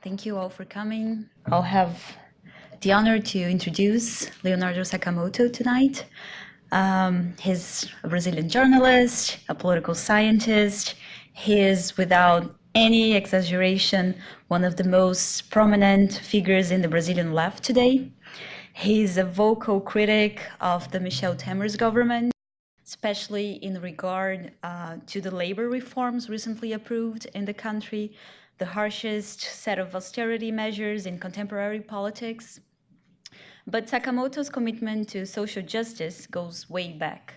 Thank you all for coming. I'll have the honor to introduce Leonardo Sakamoto tonight. He's a Brazilian journalist, a political scientist. He is, without any exaggeration, one of the most prominent figures in the Brazilian left today. He's a vocal critic of the Michel Temer's government, especially in regard to the labor reforms recently approved in the country, the harshest set of austerity measures in contemporary politics. But Sakamoto's commitment to social justice goes way back.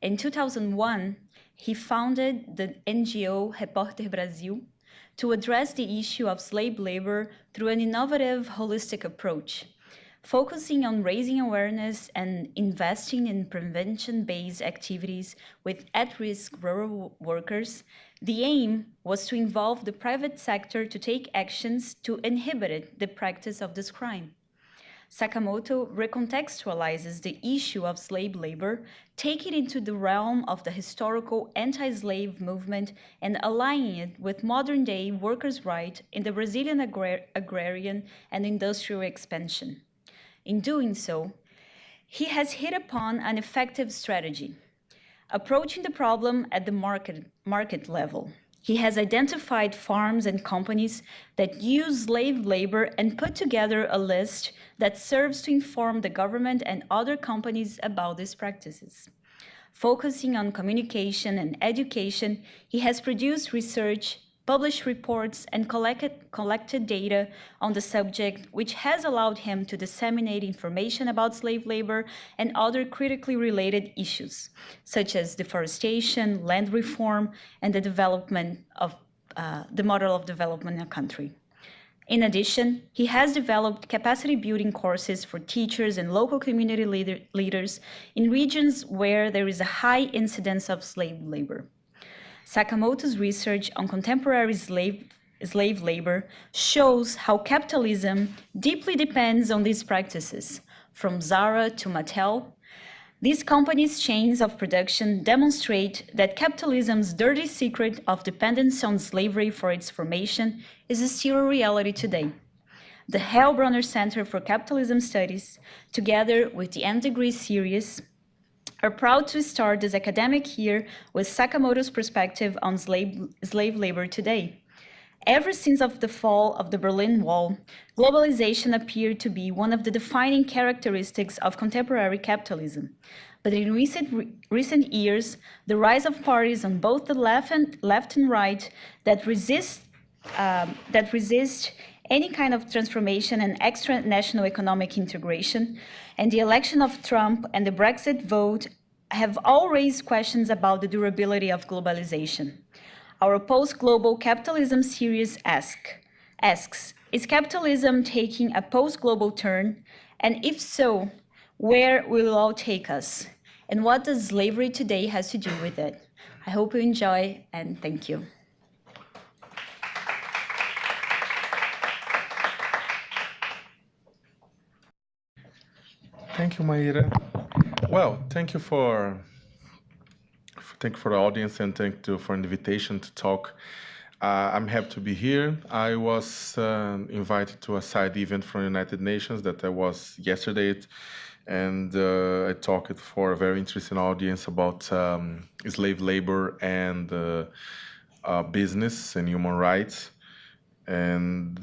In 2001, he founded the NGO Repórter Brasil to address the issue of slave labor through an innovative, holistic approach, focusing on raising awareness and investing in prevention-based activities with at-risk rural workers. The aim was to involve the private sector to take actions to inhibit the practice of this crime. Sakamoto recontextualizes the issue of slave labor, taking it into the realm of the historical anti-slave movement and aligning it with modern-day workers' rights in the Brazilian agrarian and industrial expansion. In doing so, he has hit upon an effective strategy, approaching the problem at the market level. He has identified farms and companies that use slave labor and put together a list that serves to inform the government and other companies about these practices. Focusing on communication and education, he has produced research, published reports, and collected data on the subject, which has allowed him to disseminate information about slave labor and other critically related issues, such as deforestation, land reform, and the development of the model of development in a country. In addition, he has developed capacity building courses for teachers and local community leaders in regions where there is a high incidence of slave labor. Sakamoto's research on contemporary slave labor shows how capitalism deeply depends on these practices, from Zara to Mattel. These companies' chains of production demonstrate that capitalism's dirty secret of dependence on slavery for its formation is still a reality today. The Hoerle Center for Capitalism Studies, together with the End Degree series, are proud to start this academic year with Sakamoto's perspective on slave labor today. Ever since the fall of the Berlin Wall, globalization appeared to be one of the defining characteristics of contemporary capitalism. But in recent years, the rise of parties on both the left and right that resist any kind of transformation and extra-national economic integration, and the election of Trump and the Brexit vote have all raised questions about the durability of globalization. Our post-global capitalism series asks, is capitalism taking a post-global turn? And if so, where will it all take us? And what does slavery today has to do with it? I hope you enjoy, and thank you. Thank you, Maíra. Well, thank you for the audience, and thank you for the invitation to talk. I'm happy to be here. I was invited to a side event from United Nations that I was yesterday, and I talked for a very interesting audience about slave labor and business and human rights. And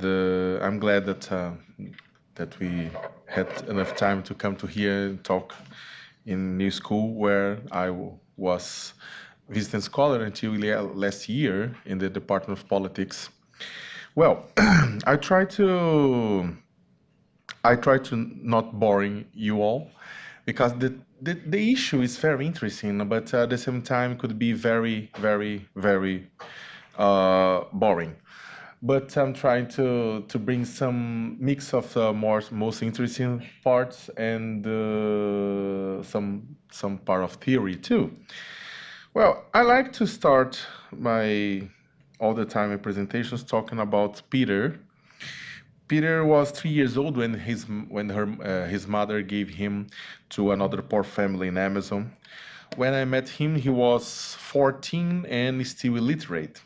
I'm glad that we had enough time to come to here and talk in New School, where I was visiting scholar until last year in the Department of Politics. Well, I try to not boring you all, because the issue is very interesting, but at the same time could be very, very, very boring. But I'm trying to bring some mix of the most interesting parts and some part of theory too. Well, I like to start all the time my presentations talking about Peter. Peter was 3 years old when his mother gave him to another poor family in Amazon. When I met him, he was 14 and still illiterate.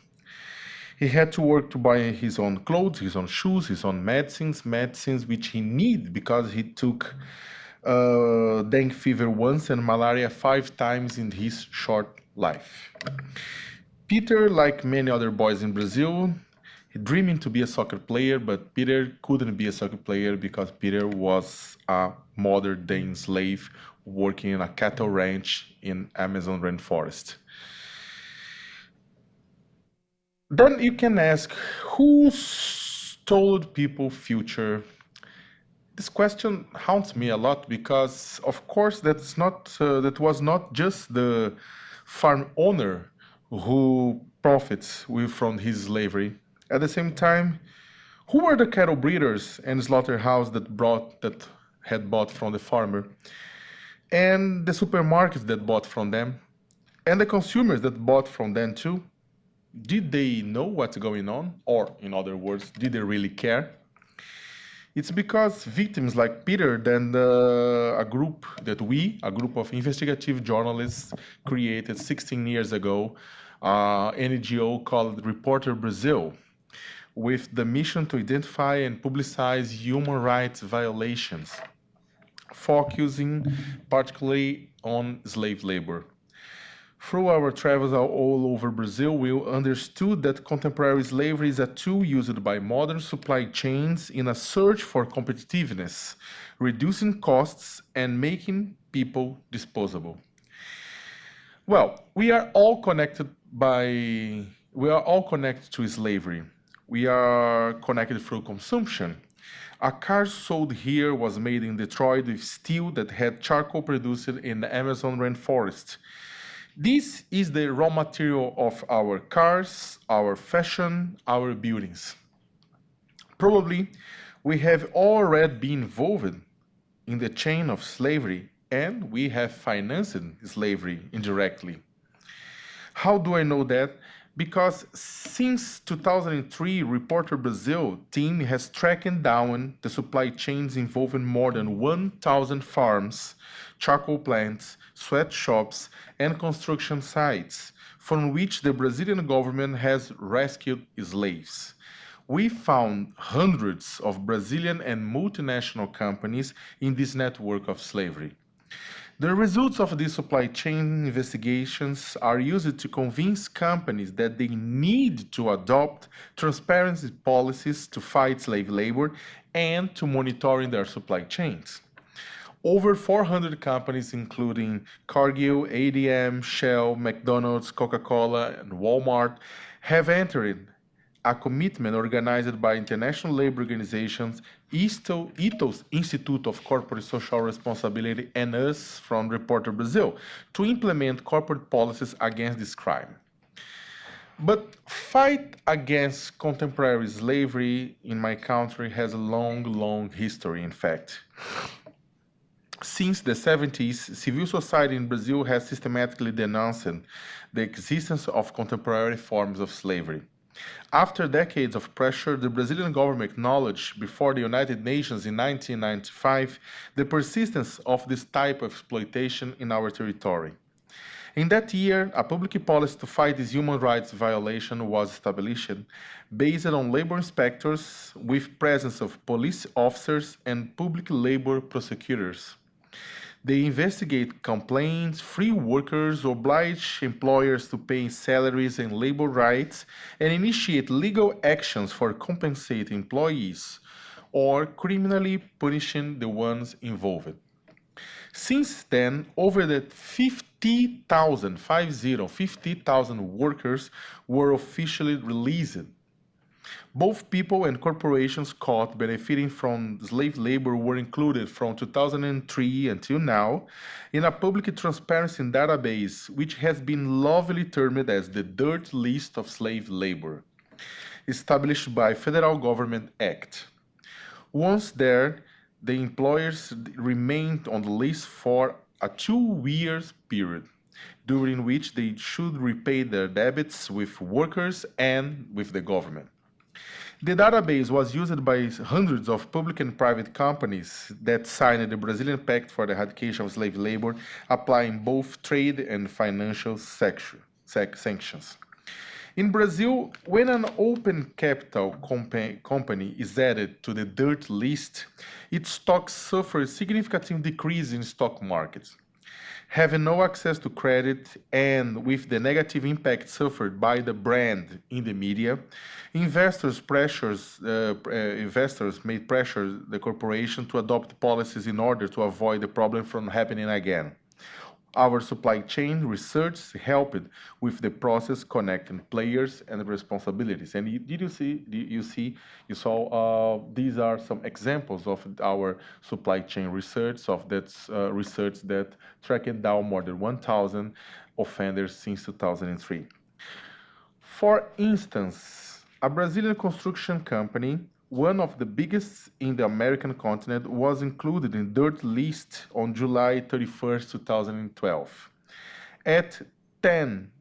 He had to work to buy his own clothes, his own shoes, his own medicines which he needed because he took dengue fever once and malaria 5 times in his short life. Peter, like many other boys in Brazil, he dreaming to be a soccer player, but Peter couldn't be a soccer player because Peter was a modern day slave working in a cattle ranch in Amazon rainforest. Then you can ask, who stole people future? This question haunts me a lot because, of course, that was not just the farm owner who profits from his slavery. At the same time, who were the cattle breeders and slaughterhouse that had bought from the farmer, and the supermarkets that bought from them, and the consumers that bought from them too? Did they know what's going on? Or, in other words, did they really care? It's because victims like Peter, then a group of investigative journalists, created 16 years ago, an NGO called Reporter Brazil, with the mission to identify and publicize human rights violations, focusing particularly on slave labor. Through our travels all over Brazil, we understood that contemporary slavery is a tool used by modern supply chains in a search for competitiveness, reducing costs and making people disposable. Well, we are all connected to slavery. We are connected through consumption. A car sold here was made in Detroit with steel that had charcoal produced in the Amazon rainforest. This is the raw material of our cars, our fashion, our buildings. Probably we have already been involved in the chain of slavery and we have financed slavery indirectly. How do I know that? Because since 2003, Reporter Brazil team has tracked down the supply chains involving more than 1,000 farms, charcoal plants, sweatshops, and construction sites from which the Brazilian government has rescued slaves. We found hundreds of Brazilian and multinational companies in this network of slavery. The results of these supply chain investigations are used to convince companies that they need to adopt transparency policies to fight slave labor and to monitoring their supply chains. Over 400 companies, including Cargill, ADM, Shell, McDonald's, Coca-Cola, and Walmart, have entered a commitment organized by international labor organizations, ITO's Institute of Corporate Social Responsibility, and us from Reporter Brazil to implement corporate policies against this crime. But fight against contemporary slavery in my country has a long history, in fact. Since the 70s, civil society in Brazil has systematically denounced the existence of contemporary forms of slavery. After decades of pressure, the Brazilian government acknowledged before the United Nations in 1995 the persistence of this type of exploitation in our territory. In that year, a public policy to fight this human rights violation was established, based on labor inspectors with presence of police officers and public labor prosecutors. They investigate complaints, free workers, oblige employers to pay salaries and labor rights, and initiate legal actions for compensate employees or criminally punishing the ones involved. Since then, over the 50,000 workers were officially released. Both people and corporations caught benefiting from slave labor were included from 2003 until now in a public transparency database, which has been lovingly termed as the Dirt List of Slave Labor, established by Federal Government Act. Once there, the employers remained on the list for a 2 year period, during which they should repay their debts with workers and with the government. The database was used by hundreds of public and private companies that signed the Brazilian Pact for the Eradication of Slave Labor, applying both trade and financial sanctions. In Brazil, when an open capital company is added to the dirt list, its stocks suffer a significant decrease in stock markets. Having no access to credit and with the negative impact suffered by the brand in the media, investors made pressure the corporation to adopt policies in order to avoid the problem from happening again. Our supply chain research helped with the process connecting players and responsibilities. And you saw these are some examples of our supply chain research, of that research that tracked down more than 1,000 offenders since 2003. For instance, a Brazilian construction company, one of the biggest in the American continent, was included in dirt list on July 31st, 2012. At 10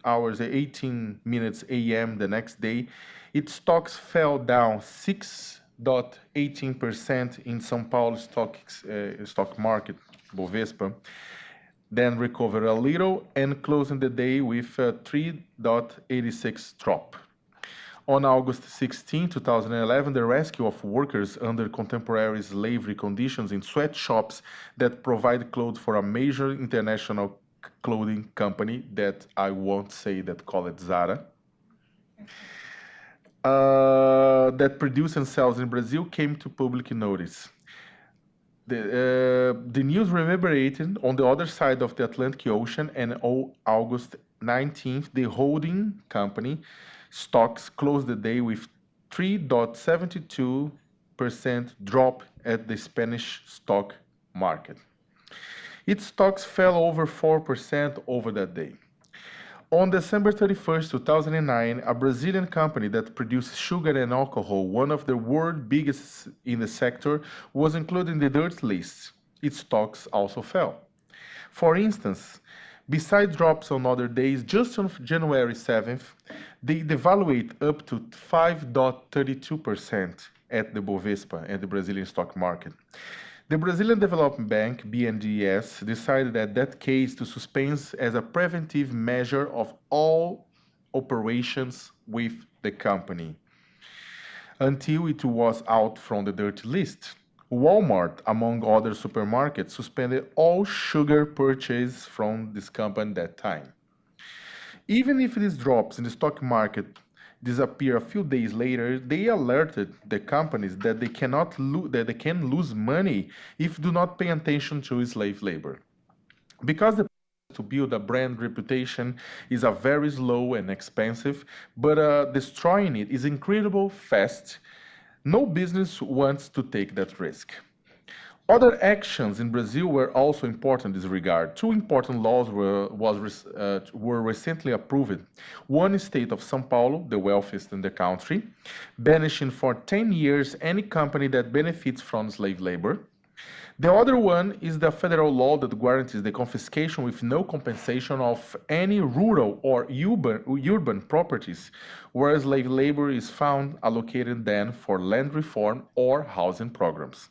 hours and 18 minutes a.m. the next day, its stocks fell down 6.18% in São Paulo stock market, Bovespa, then recovered a little and closing the day with a 3.86 drop. On August 16, 2011, the rescue of workers under contemporary slavery conditions in sweatshops that provide clothes for a major international clothing company that I won't say that call it Zara, that produce and sells in Brazil came to public notice. The news reverberated on the other side of the Atlantic Ocean, and on August 19th, the holding company stocks closed the day with 3.72% drop at the Spanish stock market. Its stocks fell over 4% over that day. On December 31st, 2009, a Brazilian company that produces sugar and alcohol, one of the world's biggest in the sector, was included in the dirt list. Its stocks also fell. For instance, besides drops on other days, just on January 7th, they devaluate up to 5.32% at the Bovespa and the Brazilian stock market. The Brazilian Development Bank, BNDES, decided at that case to suspend as a preventive measure of all operations with the company until it was out from the dirty list. Walmart, among other supermarkets, suspended all sugar purchase from this company at that time. Even if these drops in the stock market disappear a few days later, they alerted the companies that they can lose money if do not pay attention to slave labor. Because the process to build a brand reputation is a very slow and expensive, but destroying it is incredible fast. No business wants to take that risk. Other actions in Brazil were also important in this regard. Two important laws were recently approved. One is state of São Paulo, the wealthiest in the country, banishing for 10 years any company that benefits from slave labor. The other one is the federal law that guarantees the confiscation with no compensation of any rural or urban properties where slave labor is found, allocated then for land reform or housing programs.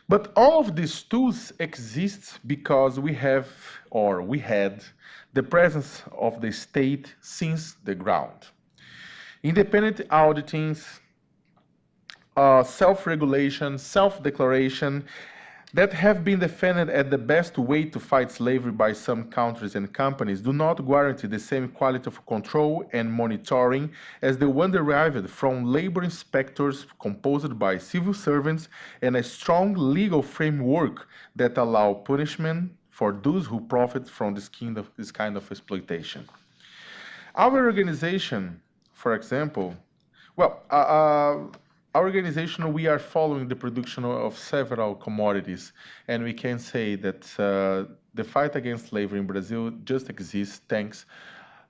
But all of these tools exist because we had the presence of the state since the ground. Independent auditing, self-regulation, self-declaration that have been defended as the best way to fight slavery by some countries and companies do not guarantee the same quality of control and monitoring as the one derived from labor inspectors composed by civil servants and a strong legal framework that allow punishment for those who profit from this kind of exploitation. Our organization, for example, our organization, we are following the production of several commodities, and we can say that the fight against slavery in Brazil just exists thanks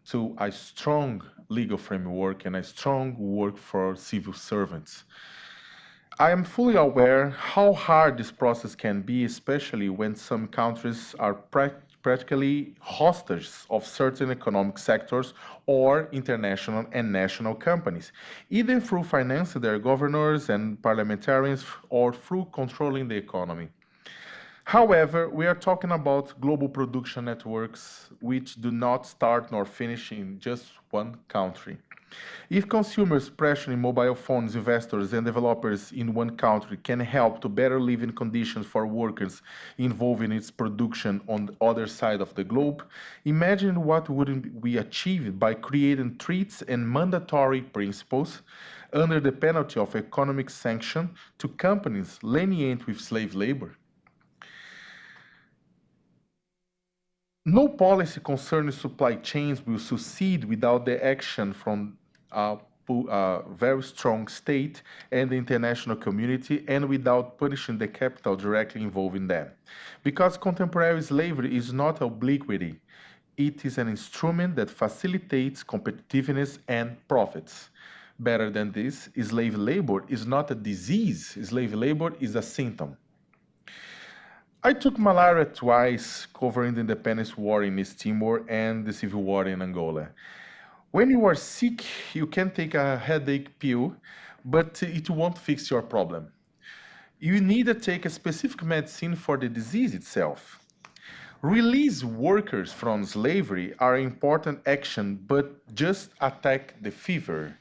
to a strong legal framework and a strong work for civil servants. I am fully aware how hard this process can be, especially when some countries are practically hostages of certain economic sectors or international and national companies, either through financing their governors and parliamentarians or through controlling the economy. However, we are talking about global production networks which do not start nor finish in just one country. If consumers pressuring mobile phones investors and developers in one country can help to better living conditions for workers involved in its production on the other side of the globe, imagine what would we achieve by creating treaties and mandatory principles under the penalty of economic sanction to companies lenient with slave labor. No policy concerning supply chains will succeed without the action from a very strong state and the international community and without punishing the capital directly involved in them. Because contemporary slavery is not obliquity, it is an instrument that facilitates competitiveness and profits. Better than this, slave labor is not a disease, slave labor is a symptom. I took malaria twice, covering the independence war in East Timor and the civil war in Angola. When you are sick, you can take a headache pill, but it won't fix your problem. You need to take a specific medicine for the disease itself. Release workers from slavery are important action, but just attack the fever.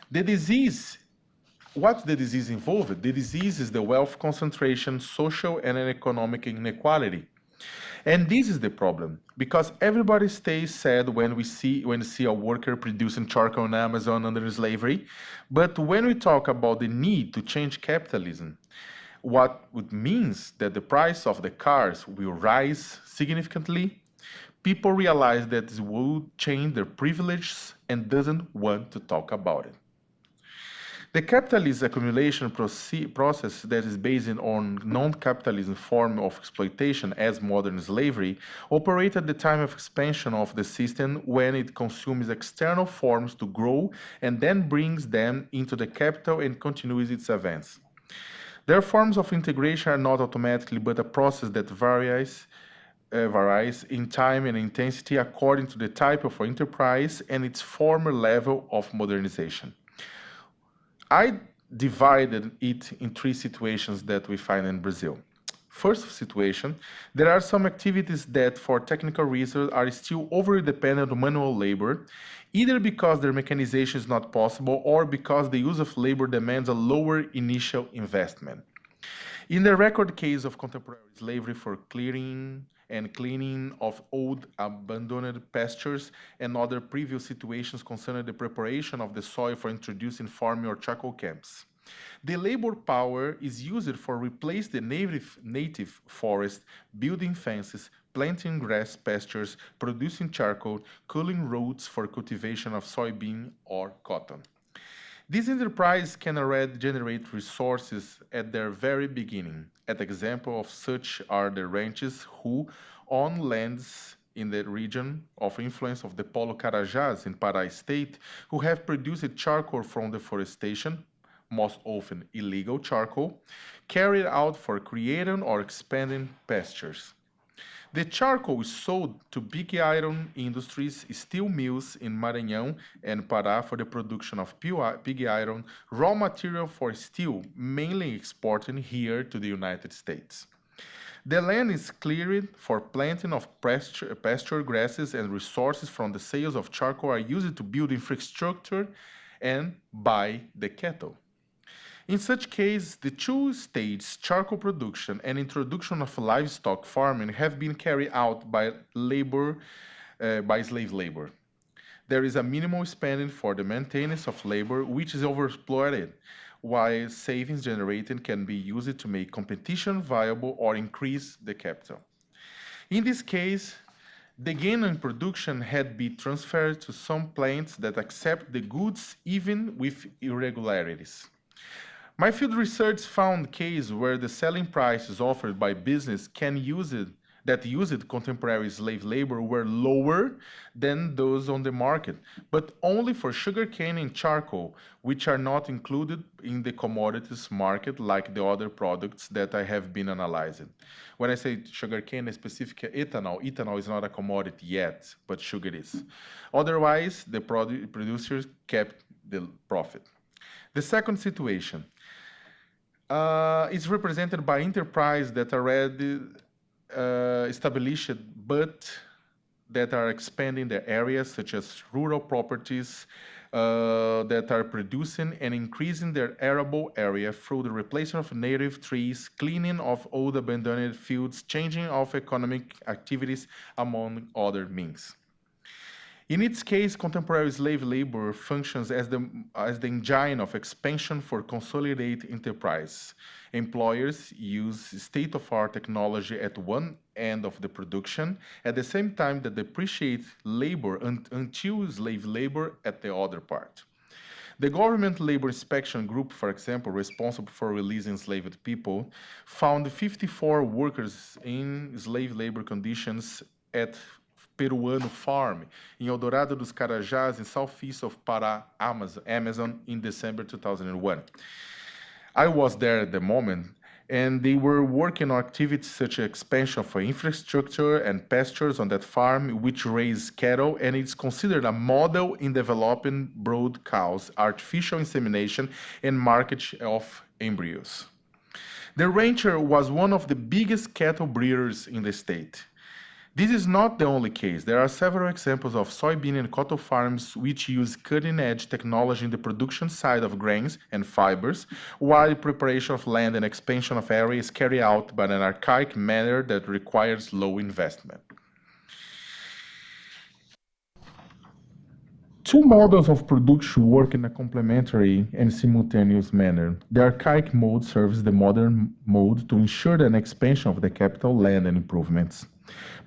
The disease What's the disease involved? The disease is the wealth concentration, social and economic inequality. And this is the problem, because everybody stays sad when we see a worker producing charcoal on Amazon under slavery. But when we talk about the need to change capitalism, what it means that the price of the cars will rise significantly, people realize that this will change their privileges and doesn't want to talk about it. The capitalist accumulation process that is based on non-capitalism form of exploitation as modern slavery operates at the time of expansion of the system when it consumes external forms to grow and then brings them into the capital and continues its advance. Their forms of integration are not automatically but a process that varies in time and intensity according to the type of enterprise and its former level of modernization. I divided it in three situations that we find in Brazil. First situation, there are some activities that for technical reasons are still overly dependent on manual labor, either because their mechanization is not possible or because the use of labor demands a lower initial investment. In the record case of contemporary slavery for clearing and cleaning of old abandoned pastures and other previous situations concerning the preparation of the soil for introducing farming or charcoal camps. The labor power is used for replace the native forest, building fences, planting grass pastures, producing charcoal, culling roads for cultivation of soybean or cotton. This enterprise can already generate resources at their very beginning. An example of such are the ranches who own lands in the region of influence of the Polo Carajás in Pará state, who have produced charcoal from deforestation, most often illegal charcoal, carried out for creating or expanding pastures. The charcoal is sold to big iron industries, steel mills in Maranhão and Pará for the production of pig iron, raw material for steel, mainly exported here to the United States. The land is cleared for planting of pasture grasses and resources from the sales of charcoal are used to build infrastructure and buy the cattle. In such case, the two stages, charcoal production and introduction of livestock farming, have been carried out by slave labor. There is a minimal spending for the maintenance of labor, which is overexploited, while savings generated can be used to make competition viable or increase the capital. In this case, the gain in production had been transferred to some plants that accept the goods even with irregularities. My field research found cases where the selling prices offered by business that used contemporary slave labor were lower than those on the market, but only for sugarcane and charcoal, which are not included in the commodities market like the other products that I have been analyzing. When I say sugarcane, specific ethanol is not a commodity yet, but sugar is. Otherwise, the producers kept the profit. The second situation, is represented by enterprise that already established, but that are expanding their areas, such as rural properties, that are producing and increasing their arable area through the replacement of native trees, cleaning of old abandoned fields, changing of economic activities, among other means. In its case, contemporary slave labor functions as the engine of expansion for consolidated enterprise. Employers use state-of-art technology at one end of the production, at the same time that depreciate labor until slave labor at the other part. The Government Labor Inspection Group, for example, responsible for releasing enslaved people, found 54 workers in slave labor conditions at Peruano Farm in Eldorado dos Carajás in southeast of Pará, Amazon in December 2001. I was there at the moment, and they were working on activities such as expansion for infrastructure and pastures on that farm, which raise cattle, and it's considered a model in developing brood cows, artificial insemination, and market of embryos. The rancher was one of the biggest cattle breeders in the state. This is not the only case. There are several examples of soybean and cotton farms which use cutting-edge technology in the production side of grains and fibers, while the preparation of land and expansion of area is carried out by an archaic manner that requires low investment. Two models of production work in a complementary and simultaneous manner. The archaic mode serves the modern mode to ensure an expansion of the capital, land, and improvements.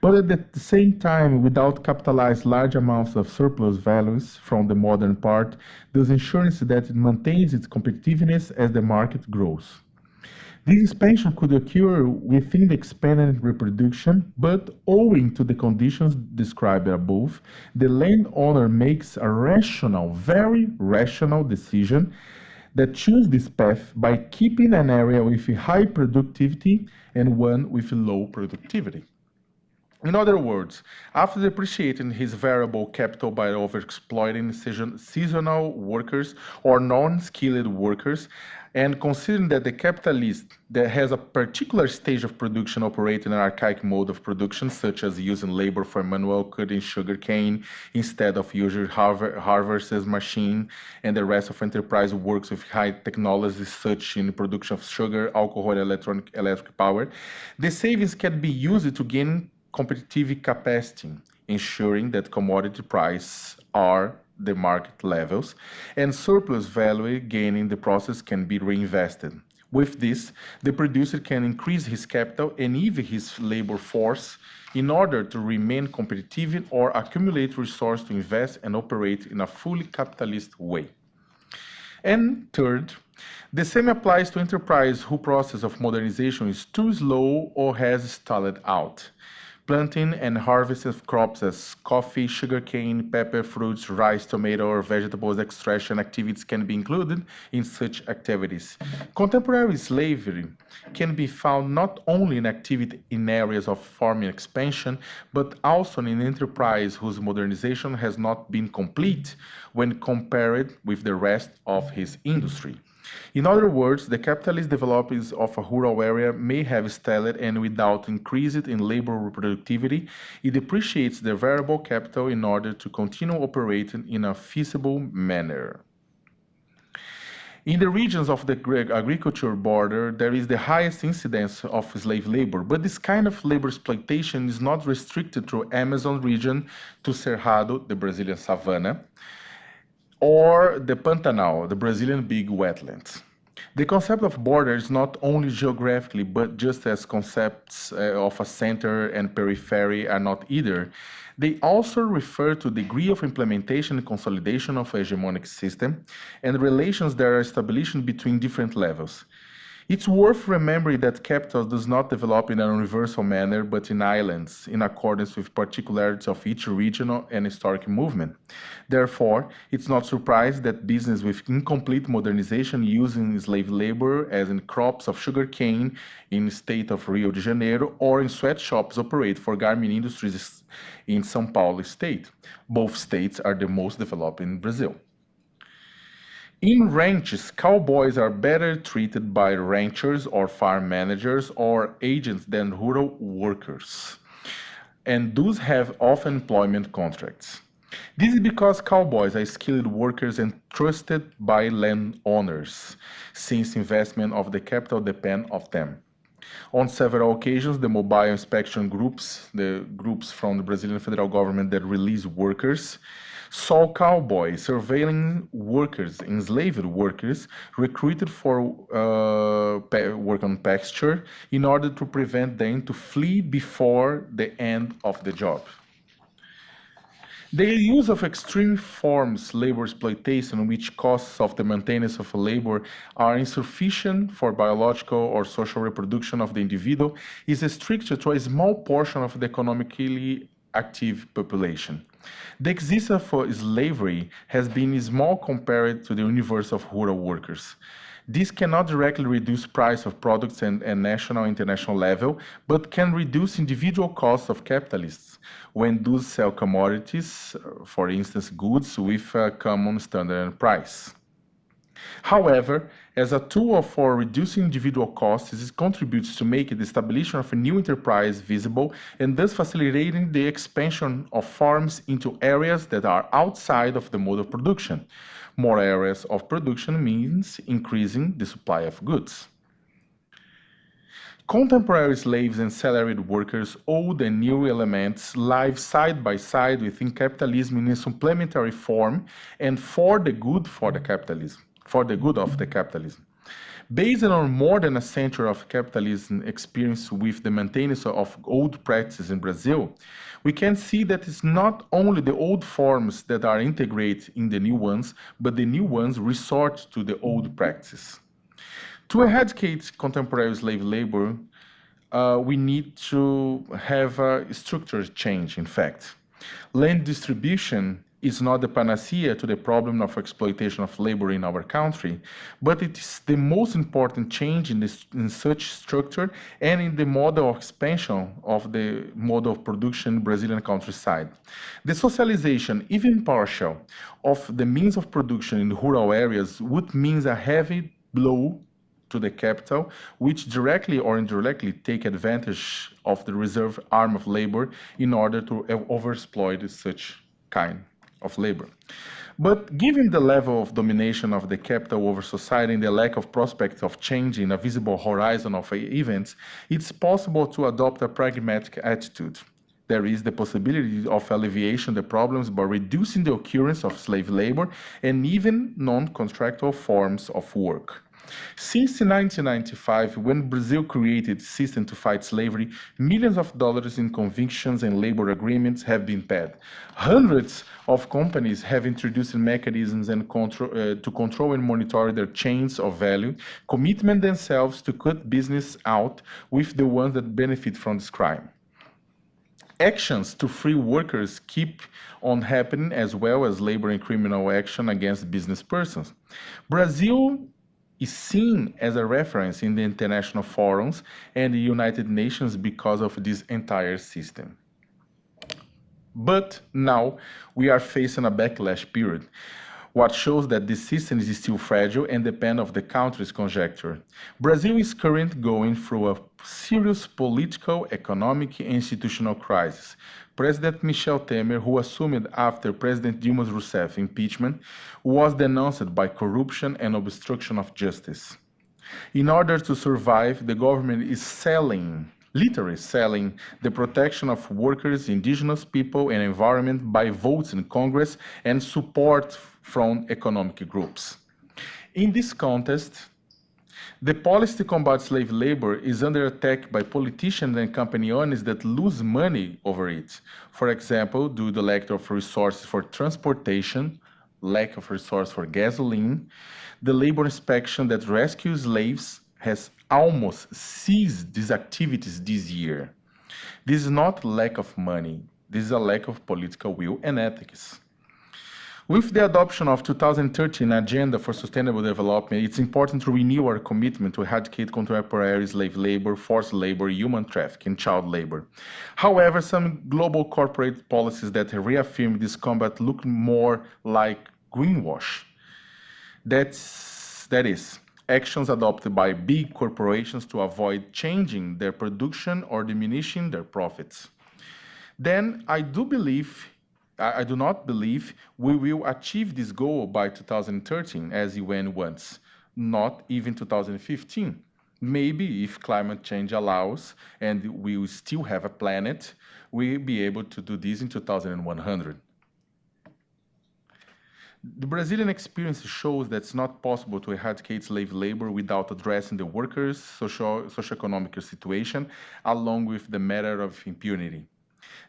But at the same time, without capitalize large amounts of surplus values from the modern part, thus ensuring that it maintains its competitiveness as the market grows. This expansion could occur within the expanded reproduction, but owing to the conditions described above, the landowner makes a rational, very rational decision that choose this path by keeping an area with high productivity and one with low productivity. In other words, after depreciating his variable capital by overexploiting seasonal workers or non-skilled workers, and considering that the capitalist that has a particular stage of production operating an archaic mode of production, such as using labor for manual cutting sugarcane instead of using harvester's machine, and the rest of enterprise works with high technologies such in the production of sugar, alcohol, and electric power, the savings can be used to gain competitive capacity, ensuring that commodity prices are the market levels, and surplus value gained in the process can be reinvested. With this, the producer can increase his capital and even his labor force in order to remain competitive or accumulate resources to invest and operate in a fully capitalist way. And third, the same applies to enterprise whose process of modernization is too slow or has stalled out. Planting and harvest of crops as coffee, sugarcane, pepper, fruits, rice, tomato, or vegetables extraction activities can be included in such activities. Contemporary slavery can be found not only in activity in areas of farming expansion, but also in enterprise whose modernization has not been complete when compared with the rest of his industry. In other words, the capitalist developers of a rural area may have stalled, and without increasing in labor productivity, it depreciates the variable capital in order to continue operating in a feasible manner. In the regions of the agriculture border, there is the highest incidence of slave labor, but this kind of labor exploitation is not restricted to Amazon region, to Cerrado, the Brazilian savanna, or the Pantanal, the Brazilian big wetlands. The concept of border is not only geographically, but just as concepts of a center and periphery are not either, they also refer to degree of implementation and consolidation of a hegemonic system and relations that are established between different levels. It's worth remembering that capital does not develop in a universal manner, but in islands, in accordance with particularities of each regional and historic movement. Therefore, it's not surprising that business with incomplete modernization using slave labor, as in crops of sugarcane in the state of Rio de Janeiro, or in sweatshops operate for garment industries in São Paulo state. Both states are the most developed in Brazil. In ranches, cowboys are better treated by ranchers or farm managers or agents than rural workers, and those have often employment contracts. This is because cowboys are skilled workers and trusted by landowners, since investment of the capital depend on them. On several occasions, the mobile inspection groups, the groups from the Brazilian federal government that release workers, saw cowboys surveilling workers, enslaved workers, recruited for work on pasture in order to prevent them to flee before the end of the job. The use of extreme forms labor exploitation, in which costs of the maintenance of labor are insufficient for biological or social reproduction of the individual, is restricted to a small portion of the economically active population. The existence of slavery has been small compared to the universe of rural workers. This cannot directly reduce price of products at national and international level, but can reduce individual costs of capitalists when those sell commodities, for instance, goods with a common standard price. However, as a tool for reducing individual costs, it contributes to make the establishment of a new enterprise visible and thus facilitating the expansion of farms into areas that are outside of the mode of production. More areas of production means increasing the supply of goods. Contemporary slaves and salaried workers, old and new elements, live side by side within capitalism in a supplementary form and for the good of the capitalism. Based on more than a century of capitalism experience with the maintenance of old practices in Brazil, we can see that it's not only the old forms that are integrated in the new ones, but the new ones resort to the old practices. To eradicate contemporary slave labor, we need to have a structure change, in fact. Land distribution is not the panacea to the problem of exploitation of labor in our country, but it is the most important change in such structure and in the model of expansion of the model of production in Brazilian countryside. The socialization, even partial, of the means of production in rural areas would mean a heavy blow to the capital, which directly or indirectly take advantage of the reserve arm of labor in order to overexploit such kind of labor. But given the level of domination of the capital over society and the lack of prospect of change in a visible horizon of events, it's possible to adopt a pragmatic attitude. There is the possibility of alleviation the problems by reducing the occurrence of slave labor and even non-contractual forms of work. Since 1995, when Brazil created a system to fight slavery, millions of dollars in convictions and labor agreements have been paid. Hundreds of companies have introduced mechanisms and to control and monitor their chains of value, commitment themselves to cut business out with the ones that benefit from this crime. Actions to free workers keep on happening, as well as labor and criminal action against business persons. Brazil is seen as a reference in the international forums and the United Nations because of this entire system. But now we are facing a backlash period, what shows that the system is still fragile and depends on the country's conjecture. Brazil is currently going through a serious political, economic, and institutional crisis. President Michel Temer, who assumed after President Dilma Rousseff's impeachment, was denounced by corruption and obstruction of justice. In order to survive, the government is literally selling the protection of workers, indigenous people, and environment by votes in Congress and support from economic groups. In this context, the policy to combat slave labor is under attack by politicians and company owners that lose money over it. For example, due to the lack of resources for transportation, lack of resources for gasoline, the labor inspection that rescues slaves has almost ceased these activities this year. This is not lack of money. This is a lack of political will and ethics. With the adoption of 2013 Agenda for Sustainable Development, it's important to renew our commitment to eradicate contemporary slave labor, forced labor, human trafficking, and child labor. However, some global corporate policies that reaffirm this combat look more like greenwash. That is, actions adopted by big corporations to avoid changing their production or diminishing their profits. Then I do not believe we will achieve this goal by 2013 as UN wants, not even 2015. Maybe if climate change allows and we will still have a planet, we'll be able to do this in 2100. The Brazilian experience shows that it's not possible to eradicate slave labor without addressing the workers' socioeconomic situation, along with the matter of impunity.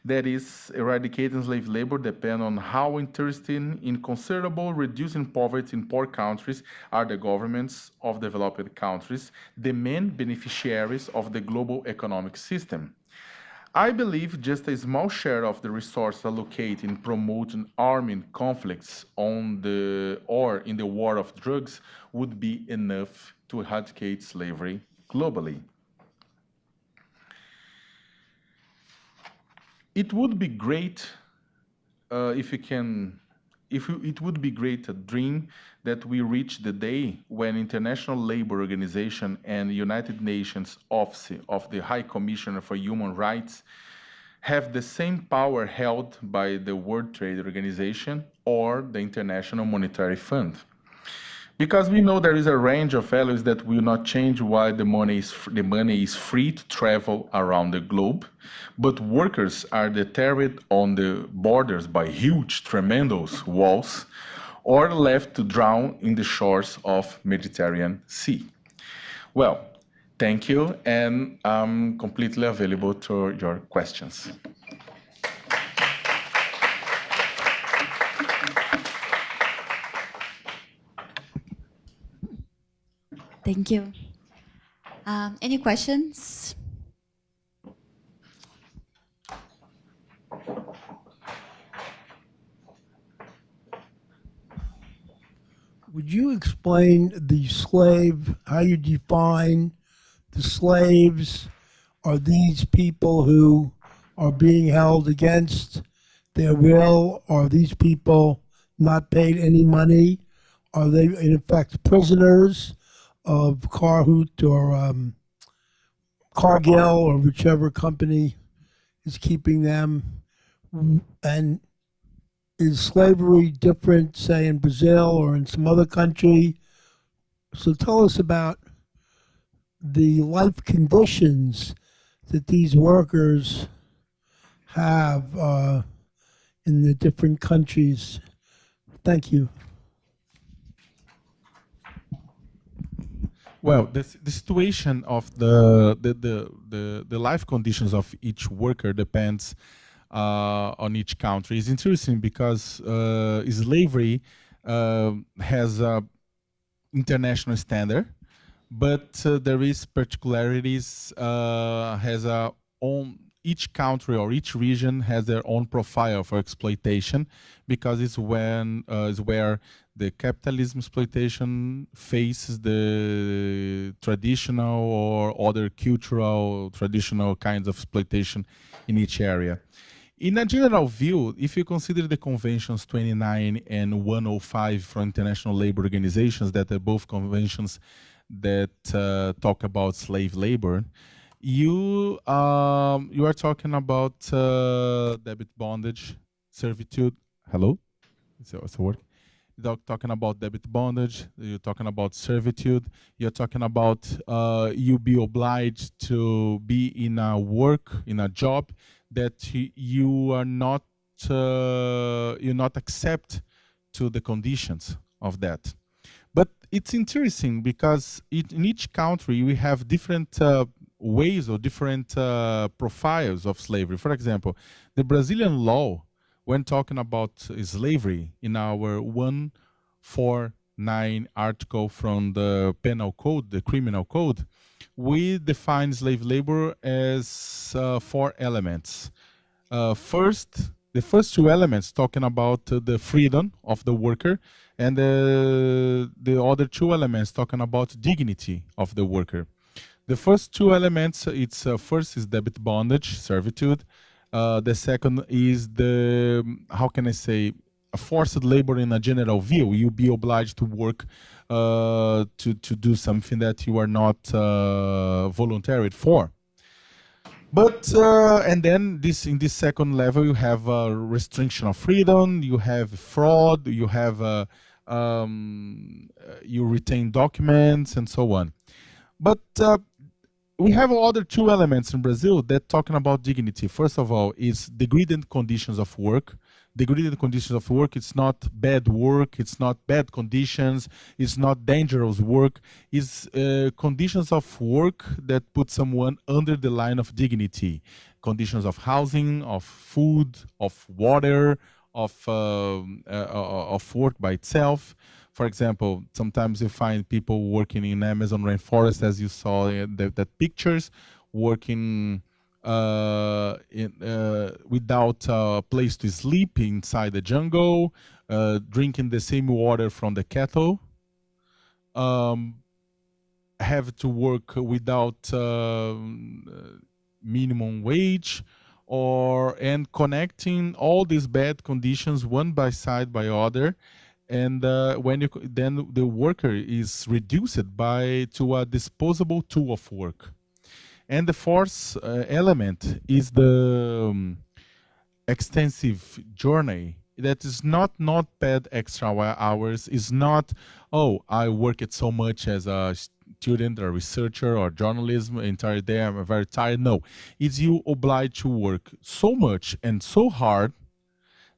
That is, eradicating slave labor depends on how interested in considerable reducing poverty in poor countries are the governments of developed countries, the main beneficiaries of the global economic system. I believe just a small share of the resources allocated in promoting arming conflicts or in the war of drugs would be enough to eradicate slavery globally. It would be great it would be great a dream that we reach the day when International Labour Organization and United Nations Office of the High Commissioner for Human Rights have the same power held by the World Trade Organization or the International Monetary Fund. Because we know there is a range of values that will not change while the money is free to travel around the globe, but workers are deterred on the borders by huge, tremendous walls, or left to drown in the shores of Mediterranean Sea. Well, thank you, and I'm completely available to your questions. Thank you. Any questions? Would you explain the slave, how you define the slaves? Are these people who are being held against their will? Are these people not paid any money? Are they, in effect, prisoners of Carhoot or Cargill or whichever company is keeping them? And is slavery different, say, in Brazil or in some other country? So tell us about the life conditions that these workers have in the different countries. Thank you. Well, the situation of the life conditions of each worker depends on each country. It's interesting because slavery has a international standard, but there is particularities. Has a own each country or each region has their own profile for exploitation, because it's is where the capitalism exploitation faces the traditional or other cultural traditional kinds of exploitation in each area. In a general view, if you consider the conventions 29 and 105 from international labor organizations, that are both conventions that talk about slave labor, you are talking about debit bondage, servitude. Hello, is it working? You're talking about debit bondage. You're talking about servitude. You're talking about you be obliged to be in a work, in a job that you are not you not accept to the conditions of that. But it's interesting because in each country we have different ways or different profiles of slavery. For example, the Brazilian law, when talking about slavery, in our 149 article from the penal code, the criminal code, we define slave labor as 4 elements. First, the first 2 elements talking about the freedom of the worker, and the other 2 elements talking about dignity of the worker. The first 2 elements, it's first is debit bondage, servitude. The second is the, how can I say, a forced labor in a general view. You'll be obliged to work to do something that you are not volunteered for. But and then in this second level, you have restriction of freedom, you have fraud, you have you retain documents and so on. But we have other two elements in Brazil that talking about dignity. First of all, is degraded conditions of work. Degraded conditions of work, it's not bad work, it's not bad conditions, it's not dangerous work, it's conditions of work that put someone under the line of dignity. Conditions of housing, of food, of water, of work by itself. For example, sometimes you find people working in Amazon rainforest, as you saw in that pictures, working without a place to sleep inside the jungle, drinking the same water from the kettle, have to work without minimum wage, and connecting all these bad conditions one by side by other. And then the worker is reduced to a disposable tool of work. And the fourth element is the extensive journey that is not paid extra hours, is not, oh, I work it so much as a student or researcher or journalism entire day, I'm very tired. No, it's you obliged to work so much and so hard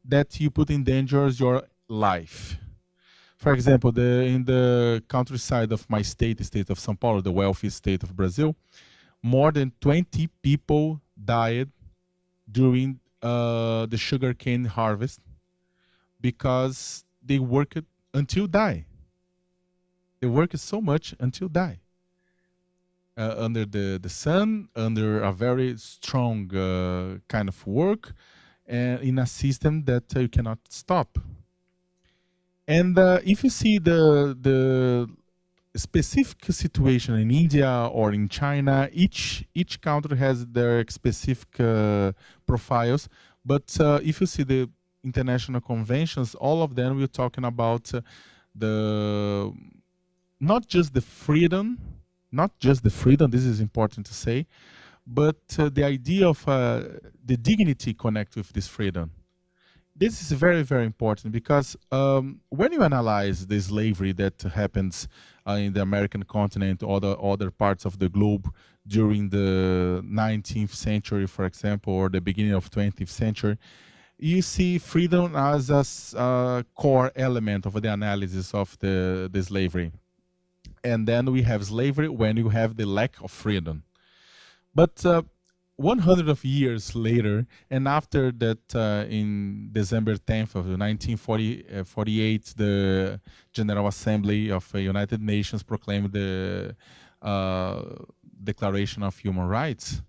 that you put in danger your life. For example, in the countryside of my state of São Paulo, the wealthiest state of Brazil, more than 20 people died during the sugarcane harvest because they worked until die. They worked so much until die. Under the sun, under a very strong kind of work, and in a system that you cannot stop. And if you see the specific situation in India or in China, each country has their specific profiles. But if you see the international conventions, all of them we're talking about not just the freedom, this is important to say, but the idea of the dignity connected with this freedom. This is very, very important because when you analyze the slavery that happens in the American continent or the other parts of the globe during the 19th century, for example, or the beginning of 20th century, you see freedom as a core element of the analysis of the slavery. And then we have slavery when you have the lack of freedom. But 100 of years later, and after that, in December 10th of 1948, the General Assembly of the United Nations proclaimed the Declaration of Human Rights,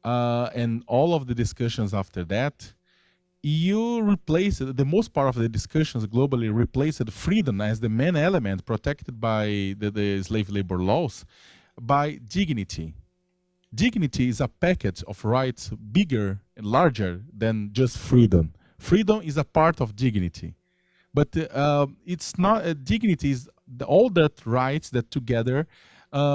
and all of the discussions after that, you replace the most part of the discussions globally replaced freedom as the main element protected by the slave labor laws by dignity. Dignity is a package of rights bigger and larger than just freedom. Freedom is a part of dignity, but it's not. Dignity is all that rights that together